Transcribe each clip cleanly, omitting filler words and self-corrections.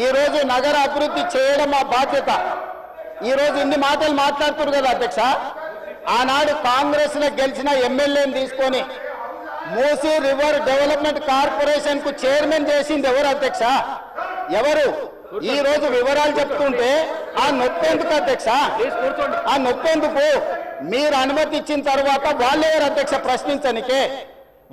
ఈ రోజు నగర అభివృద్ధి చేయడం మా బాధ్యత. ఈ రోజు ఇన్ని మాటలు మాట్లాడుతున్నారు కదా అధ్యక్ష. ఆనాడు కాంగ్రెస్ లో గెలిచిన ఎమ్మెల్యేని తీసుకొని మూసీ రివర్ డెవలప్మెంట్ కార్పొరేషన్ కు చైర్మన్ చేసింది ఎవరు అధ్యక్ష? ఎవరు? ఈ రోజు వివరాలు చెప్తుంటే ఆ నొప్పేందుకు అధ్యక్ష? ఆ నొప్పేందుకు? మీరు అనుమతి ఇచ్చిన తర్వాత వాళ్ళెవరు అధ్యక్ష ప్రశ్నించనికే?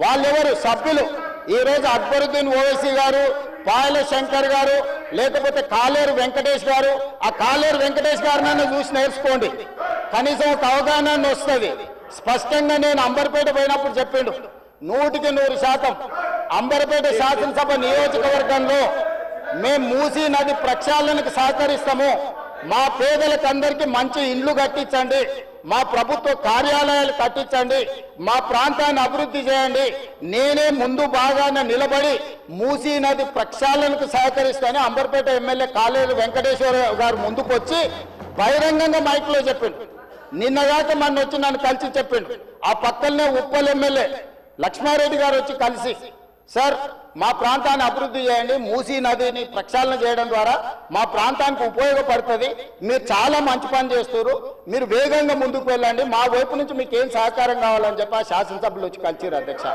వాళ్ళెవరు సభ్యులు? ఈ రోజు అక్బరుద్దీన్ ఓవైసీ గారు, పాయల శంకర్ గారు, లేకపోతే కాలేరు వెంకటేష్ గారు. ఆ కాలేరు వెంకటేష్ గారినైనా చూసి నేర్చుకోండి, కనీసం ఒక అవగాహన వస్తుంది. స్పష్టంగా నేను అంబర్పేట పోయినప్పుడు చెప్పిండు, 100% అంబర్పేట శాసనసభ నియోజకవర్గంలో మేము మూసీ నది ప్రక్షాళనకు సహకరిస్తాము. మా పేదలకు అందరికీ మంచి ఇండ్లు కట్టించండి, మా ప్రభుత్వ కార్యాలయాలు కట్టించండి, మా ప్రాంతాన్ని అభివృద్ధి చేయండి, నేనే ముందు బాగానే నిలబడి మూసీ నది ప్రక్షాళనకు సహకరిస్తానని అంబర్పేట ఎమ్మెల్యే కాలేరు వెంకటేశ్వర గారు ముందుకు వచ్చి బహిరంగంగా మైక్లో చెప్పిండు. నిన్నగాక మొన్న వచ్చి నన్ను కలిసి చెప్పిండు. ఆ పక్కనే ఉప్పల్ ఎమ్మెల్యే లక్ష్మారెడ్డి గారు వచ్చి కలిసి, సార్ మా ప్రాంతాన్ని అభివృద్ధి చేయండి, మూసీ నదిని ప్రక్షాళన చేయడం ద్వారా మా ప్రాంతానికి ఉపయోగపడుతుంది, మీరు చాలా మంచి పని చేస్తారు, మీరు వేగంగా ముందుకు వెళ్ళండి, మా వైపు నుంచి మీకు ఏం సహకారం కావాలని చెప్పి ఆ శాసనసభ్యులు వచ్చి కలిసిరు అధ్యక్ష.